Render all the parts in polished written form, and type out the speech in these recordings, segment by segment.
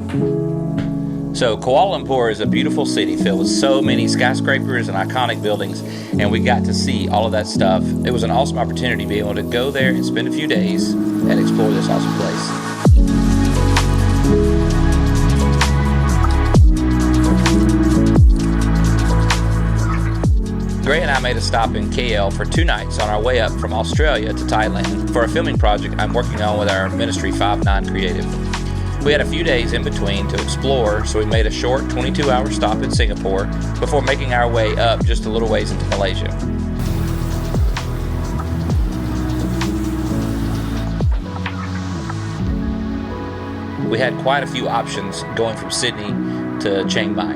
So Kuala Lumpur is a beautiful city filled with so many skyscrapers and iconic buildings, and we got to see all of that stuff. It was an awesome opportunity to be able to go there and spend a few days and explore this awesome place. Gray and I made a stop in KL for 2 nights on our way up from Australia to Thailand for a filming project I'm working on with our ministry 59 Creative. We had a few days in between to explore, so we made a short 22-hour stop in Singapore before making our way up just a little ways into Malaysia. We had quite a few options going from Sydney to Chiang Mai,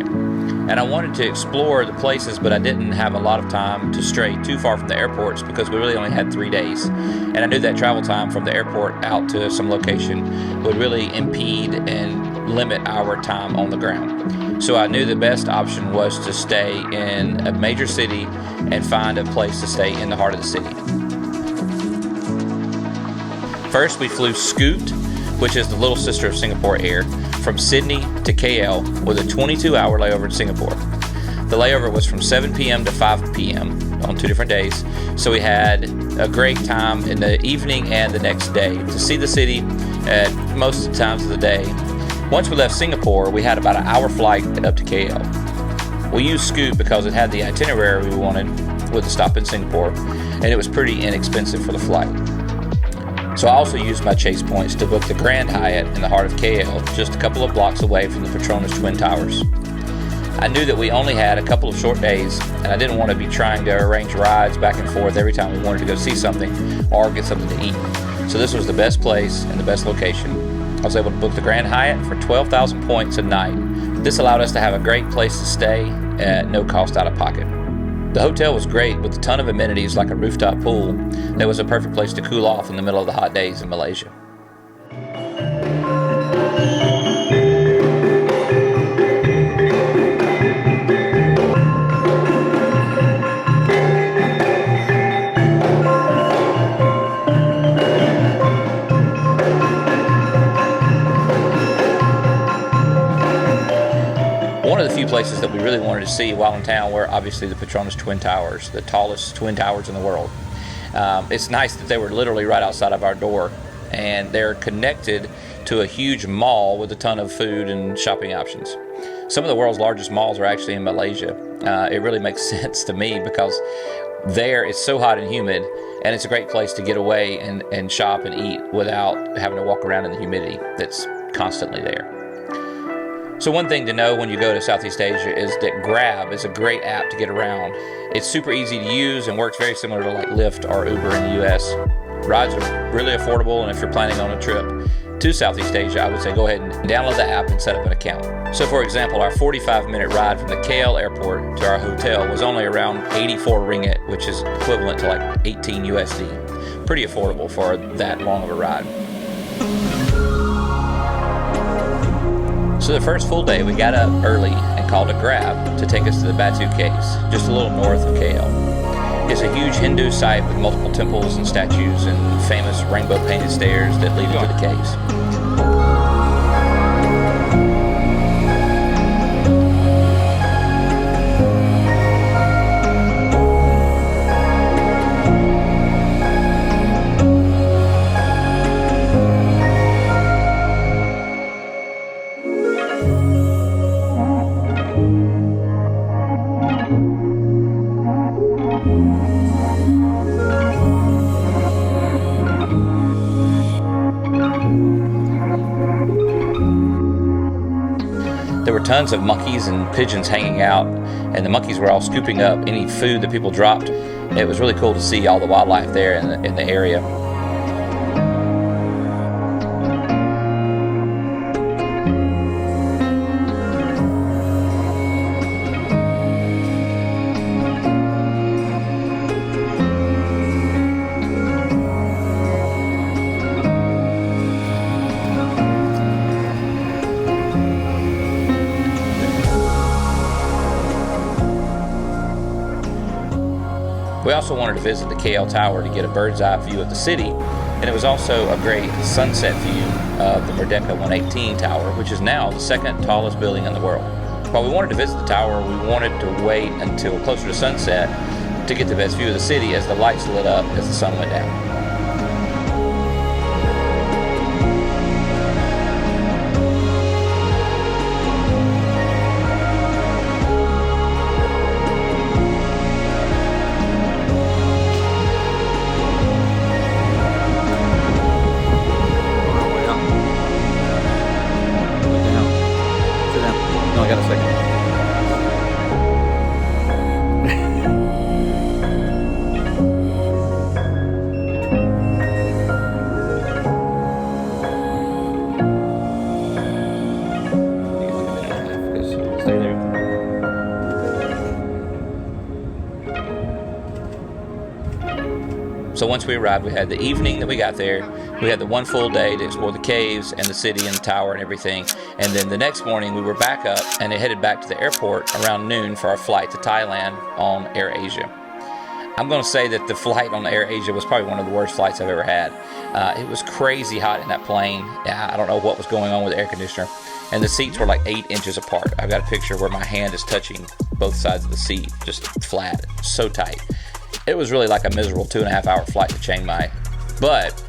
and I wanted to explore the places, but I didn't have a lot of time to stray too far from the airports because we really only had 3 days, and I knew that travel time from the airport out to some location would really impede and limit our time on the ground. So I knew the best option was to stay in a major city and find a place to stay in the heart of the city. First, we flew Scoot, which is the little sister of Singapore Air, from Sydney to KL with a 22-hour layover in Singapore. The layover was from 7 p.m. to 5 p.m. on 2 different days, so we had a great time in the evening and the next day to see the city at most of the times of the day. Once we left Singapore, we had about an hour flight up to KL. We used Scoot because it had the itinerary we wanted with the stop in Singapore, and it was pretty inexpensive for the flight. So I also used my chase points to book the Grand Hyatt in the heart of KL, just a couple of blocks away from the Petronas Twin Towers. I knew that we only had a couple of short days, and I didn't want to be trying to arrange rides back and forth every time we wanted to go see something or get something to eat. So this was the best place and the best location. I was able to book the Grand Hyatt for 12,000 points a night. This allowed us to have a great place to stay at no cost out of pocket. The hotel was great with a ton of amenities like a rooftop pool that was a perfect place to cool off in the middle of the hot days in Malaysia. One of the few places that we really wanted to see while in town were obviously the Petronas Twin Towers, the tallest twin towers in the world. It's nice that they were literally right outside of our door, and they're connected to a huge mall with a ton of food and shopping options. Some of the world's largest malls are actually in Malaysia. It really makes sense to me because there it's so hot and humid, and it's a great place to get away and shop and eat without having to walk around in the humidity that's constantly there. So one thing to know when you go to Southeast Asia is that Grab is a great app to get around. It's super easy to use and works very similar to like Lyft or Uber in the US. Rides are really affordable, and if you're planning on a trip to Southeast Asia, I would say go ahead and download the app and set up an account. So for example, our 45-minute ride from the KL airport to our hotel was only around 84 ringgit, which is equivalent to like 18 USD. Pretty affordable for that long of a ride. So the first full day, we got up early and called a Grab to take us to the Batu caves, just a little north of KL. It's a huge Hindu site with multiple temples and statues and famous rainbow-painted stairs that lead into the caves. There were tons of monkeys and pigeons hanging out, and the monkeys were all scooping up any food that people dropped. It was really cool to see all the wildlife there in the area. We also wanted to visit the KL Tower to get a bird's eye view of the city, and it was also a great sunset view of the Merdeka 118 tower, which is now the second tallest building in the world. While we wanted to visit the tower, we wanted to wait until closer to sunset to get the best view of the city as the lights lit up as the sun went down. So once we arrived, we had the evening that we got there. We had the one full day to explore the caves and the city and the tower and everything. And then the next morning we were back up and headed back to the airport around noon for our flight to Thailand on AirAsia. I'm going to say that the flight on AirAsia was probably one of the worst flights I've ever had. It was crazy hot in that plane. I don't know what was going on with the air conditioner. And the seats were like 8 inches apart. I've got a picture where my hand is touching both sides of the seat, just flat, so tight. It was really like a miserable 2.5 hour flight to Chiang Mai. But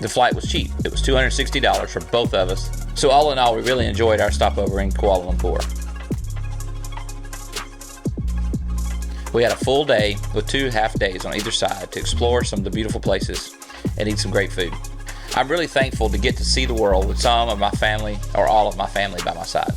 the flight was cheap. It was $260 for both of us. So all in all, we really enjoyed our stopover in Kuala Lumpur. We had a full day with 2 half days on either side to explore some of the beautiful places and eat some great food. I'm really thankful to get to see the world with some of my family or all of my family by my side.